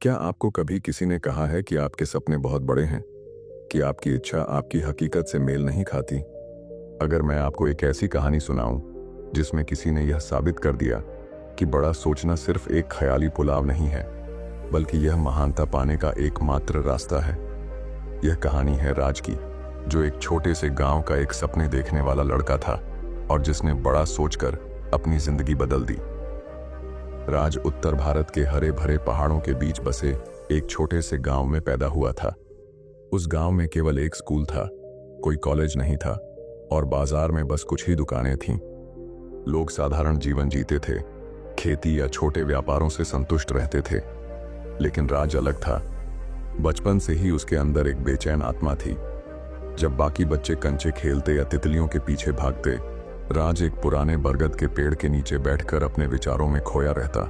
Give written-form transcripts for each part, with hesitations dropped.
क्या आपको कभी किसी ने कहा है कि आपके सपने बहुत बड़े हैं, कि आपकी इच्छा आपकी हकीकत से मेल नहीं खाती? अगर मैं आपको एक ऐसी कहानी सुनाऊं जिसमें किसी ने यह साबित कर दिया कि बड़ा सोचना सिर्फ एक ख्याली पुलाव नहीं है, बल्कि यह महानता पाने का एकमात्र रास्ता है। यह कहानी है राज की, जो एक छोटे से गांव का एक सपने देखने वाला लड़का था और जिसने बड़ा सोचकर अपनी जिंदगी बदल दी। राज उत्तर भारत के हरे भरे पहाड़ों के बीच बसे एक छोटे से गांव में पैदा हुआ था। उस गांव में केवल एक स्कूल था, कोई कॉलेज नहीं था और बाजार में बस कुछ ही दुकानें थीं। लोग साधारण जीवन जीते थे, खेती या छोटे व्यापारों से संतुष्ट रहते थे। लेकिन राज अलग था। बचपन से ही उसके अंदर एक बेचैन आत्मा थी। जब बाकी बच्चे कंचे खेलते या तितलियों के पीछे भागते, राज एक पुराने बरगद के पेड़ के नीचे बैठकर अपने विचारों में खोया रहता।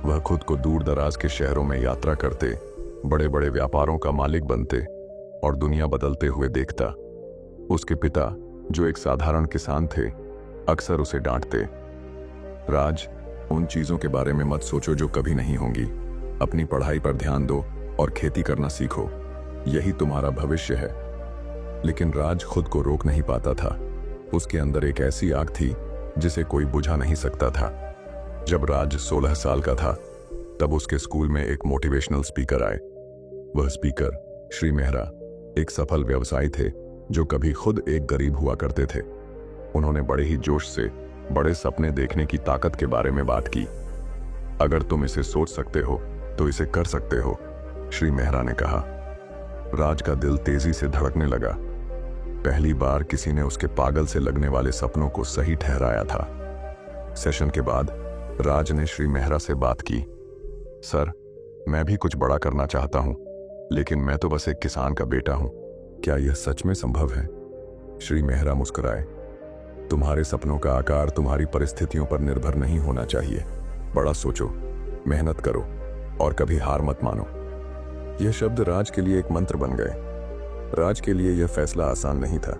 वह खुद को दूर दराज के शहरों में यात्रा करते, बड़े बड़े व्यापारों का मालिक बनते और दुनिया बदलते हुए देखता। उसके पिता, जो एक साधारण किसान थे, अक्सर उसे डांटते, राज, उन चीजों के बारे में मत सोचो जो कभी नहीं होंगी। अपनी पढ़ाई पर ध्यान दो और खेती करना सीखो, यही तुम्हारा भविष्य है। लेकिन राज खुद को रोक नहीं पाता था। उसके अंदर एक ऐसी आग थी जिसे कोई बुझा नहीं सकता था। जब राज 16 साल का था, तब उसके स्कूल में एक मोटिवेशनल स्पीकर आए। वह स्पीकर श्री मेहरा एक सफल व्यवसायी थे जो कभी खुद एक गरीब हुआ करते थे। उन्होंने बड़े ही जोश से बड़े सपने देखने की ताकत के बारे में बात की। अगर तुम इसे सोच सकते हो तो इसे कर सकते हो, श्री मेहरा ने कहा। राज का दिल तेजी से धड़कने लगा। पहली बार किसी ने उसके पागल से लगने वाले सपनों को सही ठहराया था। सेशन के बाद राज ने श्री मेहरा से बात की, सर, मैं भी कुछ बड़ा करना चाहता हूं, लेकिन मैं तो बस एक किसान का बेटा हूं। क्या यह सच में संभव है? श्री मेहरा मुस्कुराए, तुम्हारे सपनों का आकार तुम्हारी परिस्थितियों पर निर्भर नहीं होना चाहिए। बड़ा सोचो, मेहनत करो और कभी हार मत मानो। यह शब्द राज के लिए एक मंत्र बन गए। राज के लिए यह फैसला आसान नहीं था।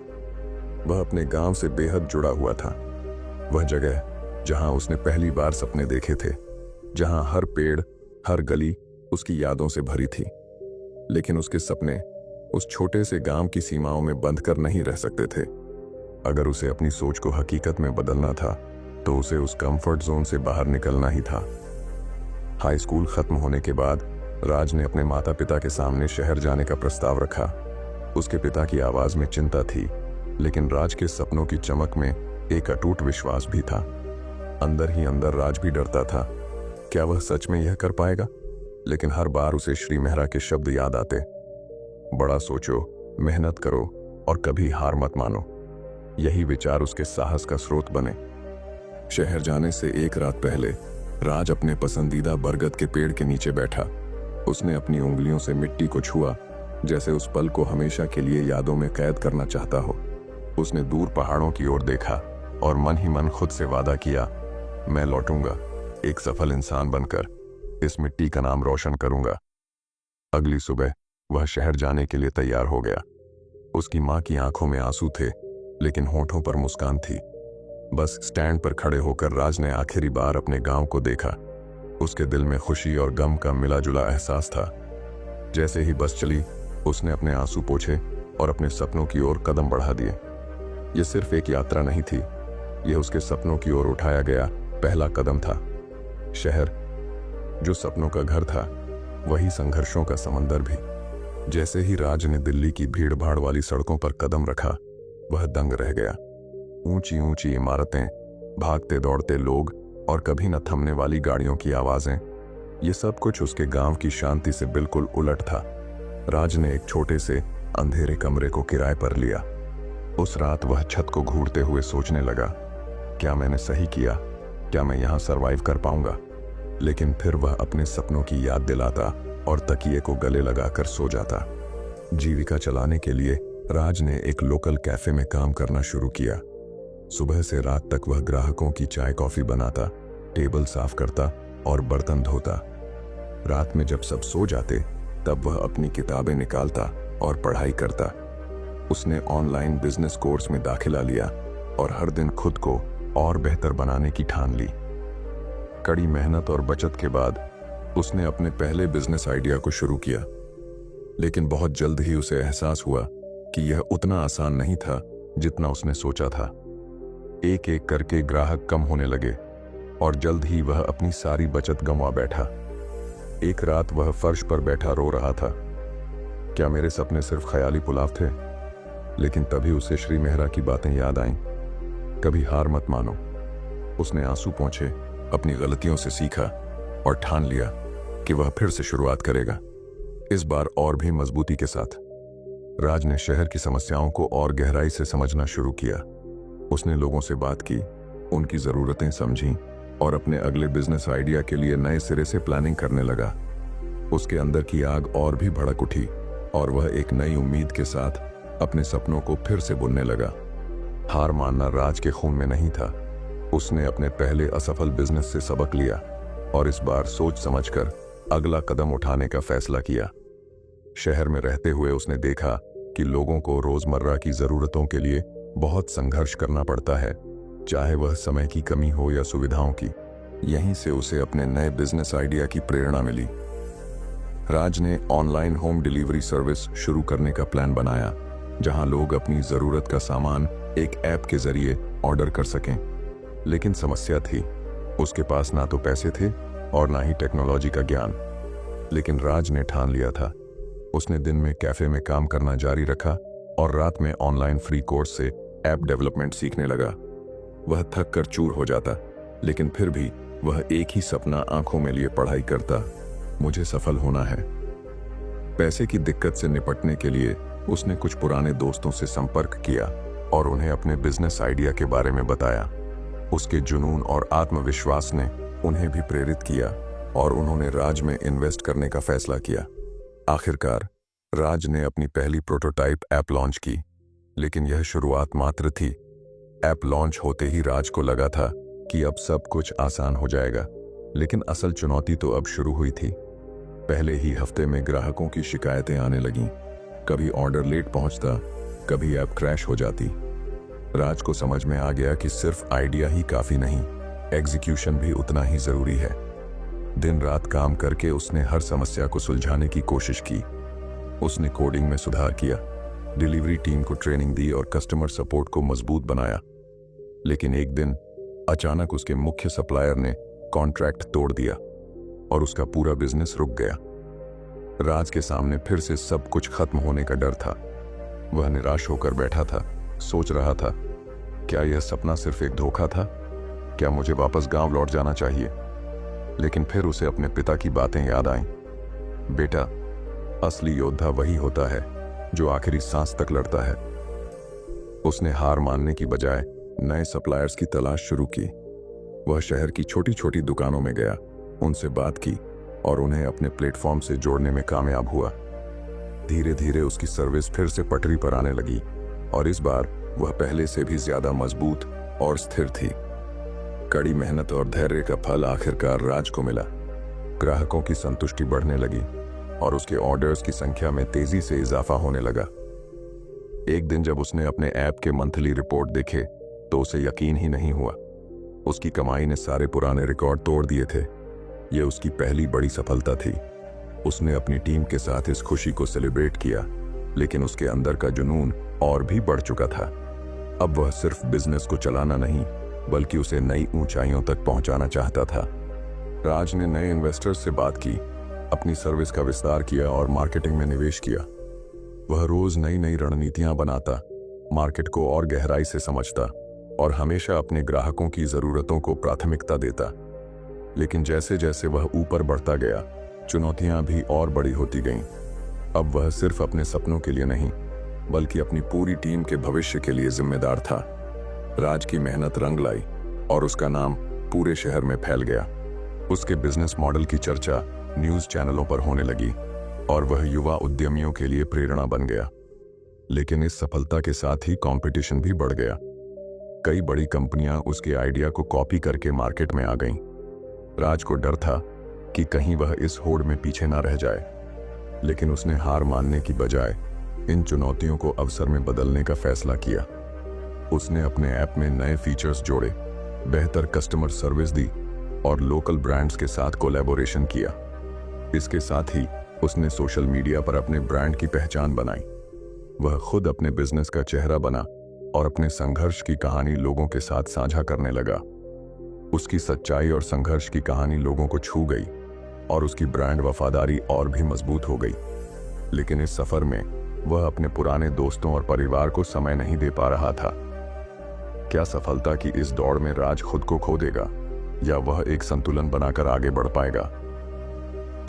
वह अपने गांव से बेहद जुड़ा हुआ था। वह जगह जहां उसने पहली बार सपने देखे थे, जहां हर पेड़, हर गली उसकी यादों से भरी थी। लेकिन उसके सपने उस छोटे से गांव की सीमाओं में बंद कर नहीं रह सकते थे। अगर उसे अपनी सोच को हकीकत में बदलना था, तो उसे उस कंफर्ट जोन से बाहर निकलना ही था। हाई स्कूल खत्म होने के बाद राज ने अपने माता पिता के सामने शहर जाने का प्रस्ताव रखा। उसके पिता की आवाज में चिंता थी, लेकिन राज के सपनों की चमक में एक अटूट विश्वास भी था। अंदर ही अंदर राज भी डरता था, क्या वह सच में यह कर पाएगा? लेकिन हर बार उसे श्री मेहरा के शब्द याद आते, बड़ा सोचो, मेहनत करो और कभी हार मत मानो। यही विचार उसके साहस का स्रोत बने। शहर जाने से एक रात पहले राज अपने पसंदीदा बरगद के पेड़ के नीचे बैठा। उसने अपनी उंगलियों से मिट्टी को छुआ, जैसे उस पल को हमेशा के लिए यादों में कैद करना चाहता हो। उसने दूर पहाड़ों की ओर देखा और मन ही मन खुद से वादा किया, मैं लौटूंगा एक सफल इंसान बनकर, इस मिट्टी का नाम रोशन करूंगा। अगली सुबह वह शहर जाने के लिए तैयार हो गया। उसकी मां की आंखों में आंसू थे, लेकिन होठों पर मुस्कान थी। बस स्टैंड पर खड़े होकर राज ने आखिरी बार अपने गांव को देखा। उसके दिल में खुशी और गम का मिला जुला एहसास था। जैसे ही बस चली, उसने अपने आंसू पोंछे और अपने सपनों की ओर कदम बढ़ा दिए। यह सिर्फ एक यात्रा नहीं थी, यह उसके सपनों की ओर उठाया गया पहला कदम था। शहर जो सपनों का घर था, वही संघर्षों का समंदर भी। जैसे ही राज ने दिल्ली की भीड़ भाड़ वाली सड़कों पर कदम रखा, वह दंग रह गया। ऊंची ऊंची इमारतें, भागते दौड़ते लोग और कभी न थमने वाली गाड़ियों की आवाजें, ये सब कुछ उसके गांव की शांति से बिल्कुल उलट था। राज ने एक छोटे से अंधेरे कमरे को किराए पर लिया। उस रात वह छत को घूरते हुए सोचने लगा, क्या मैंने सही किया? क्या मैं यहाँ सरवाइव कर पाऊंगा? लेकिन फिर वह अपने सपनों की याद दिलाता और तकिए को गले लगाकर सो जाता। जीविका चलाने के लिए राज ने एक लोकल कैफे में काम करना शुरू किया। सुबह से रात तक वह ग्राहकों की चाय कॉफी बनाता, टेबल साफ करता और बर्तन धोता। रात में जब सब सो जाते, तब वह अपनी किताबें निकालता और पढ़ाई करता। उसने ऑनलाइन बिजनेस कोर्स में दाखिला लिया और हर दिन खुद को और बेहतर बनाने की ठान ली। कड़ी मेहनत और बचत के बाद उसने अपने पहले बिजनेस आइडिया को शुरू किया, लेकिन बहुत जल्द ही उसे एहसास हुआ कि यह उतना आसान नहीं था जितना उसने सोचा था। एक एक करके ग्राहक कम होने लगे और जल्द ही वह अपनी सारी बचत गंवा बैठा। एक रात वह फर्श पर बैठा रो रहा था। क्या मेरे सपने सिर्फ ख्याली पुलाव थे? लेकिन तभी उसे श्री मेहरा की बातें याद आईं। कभी हार मत मानो। उसने आंसू पोंछे, अपनी गलतियों से सीखा और ठान लिया कि वह फिर से शुरुआत करेगा, इस बार और भी मजबूती के साथ। राज ने शहर की समस्याओं को और गहराई से समझना शुरू किया। उसने लोगों से बात की, उनकी जरूरतें समझी और अपने अगले बिजनेस आइडिया के लिए नए सिरे से प्लानिंग करने लगा। उसके अंदर की आग और भी भड़क उठी और वह एक नई उम्मीद के साथ अपने सपनों को फिर से बुनने लगा। हार मानना राज के खून में नहीं था। उसने अपने पहले असफल बिजनेस से सबक लिया और इस बार सोच समझकर अगला कदम उठाने का फैसला किया। शहर में रहते हुए उसने देखा कि लोगों को रोजमर्रा की जरूरतों के लिए बहुत संघर्ष करना पड़ता है, चाहे वह समय की कमी हो या सुविधाओं की। यहीं से उसे अपने नए बिजनेस आइडिया की प्रेरणा मिली। राज ने ऑनलाइन होम डिलीवरी सर्विस शुरू करने का प्लान बनाया, जहां लोग अपनी जरूरत का सामान एक ऐप के जरिए ऑर्डर कर सकें। लेकिन समस्या थी, उसके पास ना तो पैसे थे और ना ही टेक्नोलॉजी का ज्ञान। लेकिन राज ने ठान लिया था। उसने दिन में कैफे में काम करना जारी रखा और रात में ऑनलाइन फ्री कोर्स से ऐप डेवलपमेंट सीखने लगा। वह थक कर चूर हो जाता, लेकिन फिर भी वह एक ही सपना आंखों में लिए पढ़ाई करता, मुझे सफल होना है। पैसे की दिक्कत से निपटने के लिए उसने कुछ पुराने दोस्तों से संपर्क किया और उन्हें अपने बिजनेस आइडिया के बारे में बताया। उसके जुनून और आत्मविश्वास ने उन्हें भी प्रेरित किया और उन्होंने राज में इन्वेस्ट करने का फैसला किया। आखिरकार राज ने अपनी पहली प्रोटोटाइप ऐप लॉन्च की, लेकिन यह शुरुआत मात्र थी। ऐप लॉन्च होते ही राज को लगा था कि अब सब कुछ आसान हो जाएगा, लेकिन असल चुनौती तो अब शुरू हुई थी। पहले ही हफ्ते में ग्राहकों की शिकायतें आने लगीं। कभी ऑर्डर लेट पहुंचता, कभी ऐप क्रैश हो जाती। राज को समझ में आ गया कि सिर्फ आइडिया ही काफी नहीं, एग्जीक्यूशन भी उतना ही जरूरी है। दिन रात काम करके उसने हर समस्या को सुलझाने की कोशिश की। उसने कोडिंग में सुधार किया, डिलीवरी टीम को ट्रेनिंग दी और कस्टमर सपोर्ट को मजबूत बनाया। लेकिन एक दिन अचानक उसके मुख्य सप्लायर ने कॉन्ट्रैक्ट तोड़ दिया और उसका पूरा बिजनेस रुक गया। राज के सामने फिर से सब कुछ खत्म होने का डर था। वह निराश होकर बैठा था, सोच रहा था, क्या यह सपना सिर्फ एक धोखा था? क्या मुझे वापस गांव लौट जाना चाहिए? लेकिन फिर उसे अपने पिता की बातें याद आईं। बेटा, असली योद्धा वही होता है जो आखिरी सांस तक लड़ता है। उसने हार मानने की बजाय नए सप्लायर्स की तलाश शुरू की। वह शहर की छोटी छोटी दुकानों में गया, उनसे बात की और उन्हें अपने प्लेटफॉर्म से जोड़ने में कामयाब हुआ। धीरे धीरे उसकी सर्विस फिर से पटरी पर आने लगी और इस बार वह पहले से भी ज्यादा मजबूत और स्थिर थी। कड़ी मेहनत और धैर्य का फल आखिरकार राज को मिला। ग्राहकों की संतुष्टि बढ़ने लगी और उसके ऑर्डर्स की संख्या में तेजी से इजाफा होने लगा। एक दिन जब उसने अपने ऐप के मंथली रिपोर्ट देखे तो उसे यकीन ही नहीं हुआ। उसकी कमाई ने सारे पुराने रिकॉर्ड तोड़ दिए थे। यह उसकी पहली बड़ी सफलता थी। उसने अपनी टीम के साथ इस खुशी को सेलिब्रेट किया, लेकिन उसके अंदर का जुनून और भी बढ़ चुका था। अब वह सिर्फ बिजनेस को चलाना नहीं, बल्कि उसे नई ऊंचाइयों तक पहुंचाना चाहता था। राज ने नए इन्वेस्टर्स से बात की, अपनी सर्विस का विस्तार किया और मार्केटिंग में निवेश किया। वह रोज नई नई रणनीतियां बनाता, मार्केट को और गहराई से समझता और हमेशा अपने ग्राहकों की जरूरतों को प्राथमिकता देता। लेकिन जैसे जैसे वह ऊपर बढ़ता गया, चुनौतियां भी और बड़ी होती गईं। अब वह सिर्फ अपने सपनों के लिए नहीं, बल्कि अपनी पूरी टीम के भविष्य के लिए जिम्मेदार था। राज की मेहनत रंग लाई और उसका नाम पूरे शहर में फैल गया। उसके बिजनेस मॉडल की चर्चा न्यूज चैनलों पर होने लगी और वह युवा उद्यमियों के लिए प्रेरणा बन गया। लेकिन इस सफलता के साथ ही कंपटीशन भी बढ़ गया। कई बड़ी कंपनियां उसके आइडिया को कॉपी करके मार्केट में आ गईं। राज को डर था कि कहीं वह इस होड़ में पीछे ना रह जाए, लेकिन उसने हार मानने की बजाय इन चुनौतियों को अवसर में बदलने का फैसला किया। उसने अपने ऐप में नए फीचर्स जोड़े, बेहतर कस्टमर सर्विस दी और लोकल ब्रांड्स के साथ कोलैबोरेशन किया। इसके साथ ही उसने सोशल मीडिया पर अपने ब्रांड की पहचान बनाई। वह खुद अपने बिजनेस का चेहरा बना और अपने संघर्ष की कहानी लोगों के साथ साझा करने लगा। उसकी सच्चाई और संघर्ष की कहानी लोगों को छू गई और उसकी ब्रांड वफादारी और भी मजबूत हो गई। लेकिन इस सफर में वह अपने पुराने दोस्तों और परिवार को समय नहीं दे पा रहा था। क्या सफलता की इस दौड़ में राज खुद को खो देगा या वह एक संतुलन बनाकर आगे बढ़ पाएगा?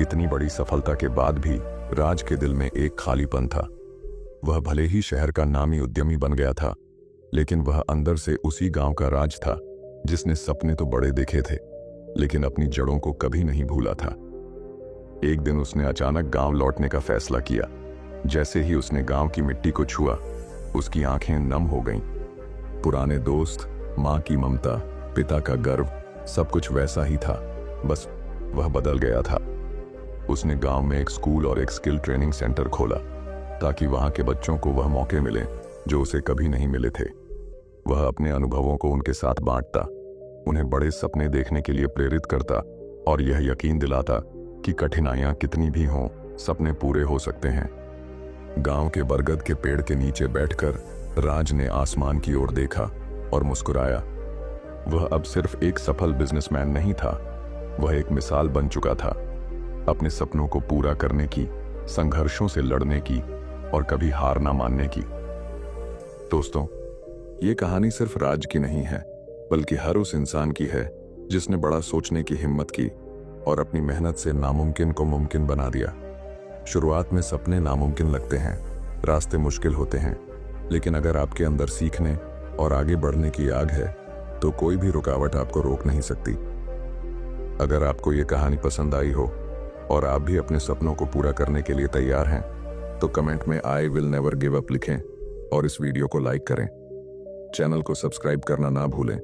इतनी बड़ी सफलता के बाद भी राज के दिल में एक खालीपन था। वह भले ही शहर का नामी उद्यमी बन गया था, लेकिन वह अंदर से उसी गांव का राज था जिसने सपने तो बड़े देखे थे, लेकिन अपनी जड़ों को कभी नहीं भूला था। एक दिन उसने अचानक गांव लौटने का फैसला किया। जैसे ही उसने गांव की मिट्टी को छुआ, उसकी आंखें नम हो गईं। पुराने दोस्त, मां की ममता, पिता का गर्व, सब कुछ वैसा ही था, बस वह बदल गया था। उसने गांव में एक स्कूल और एक स्किल ट्रेनिंग सेंटर खोला ताकि वहां के बच्चों को वह मौके मिले जो उसे कभी नहीं मिले थे। वह अपने अनुभवों को उनके साथ बांटता, उन्हें बड़े सपने देखने के लिए प्रेरित करता और यह यकीन दिलाता कि कठिनाइयां कितनी भी हों, सपने पूरे हो सकते हैं। गांव के बरगद के पेड़ के नीचे बैठकर राज ने आसमान की ओर देखा और मुस्कुराया। वह अब सिर्फ एक सफल बिजनेसमैन नहीं था, वह एक मिसाल बन चुका था, अपने सपनों को पूरा करने की, संघर्षों से लड़ने की और कभी हार ना मानने की। दोस्तों, ये कहानी सिर्फ राज की नहीं है, बल्कि हर उस इंसान की है जिसने बड़ा सोचने की हिम्मत की और अपनी मेहनत से नामुमकिन को मुमकिन बना दिया। शुरुआत में सपने नामुमकिन लगते हैं, रास्ते मुश्किल होते हैं, लेकिन अगर आपके अंदर सीखने और आगे बढ़ने की आग है तो कोई भी रुकावट आपको रोक नहीं सकती। अगर आपको ये कहानी पसंद आई हो और आप भी अपने सपनों को पूरा करने के लिए तैयार हैं, तो कमेंट में I will never give up लिखें और इस वीडियो को लाइक करें। चैनल को सब्सक्राइब करना ना भूलें,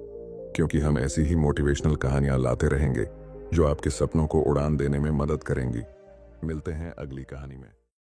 क्योंकि हम ऐसी ही मोटिवेशनल कहानियां लाते रहेंगे जो आपके सपनों को उड़ान देने में मदद करेंगी। मिलते हैं अगली कहानी में।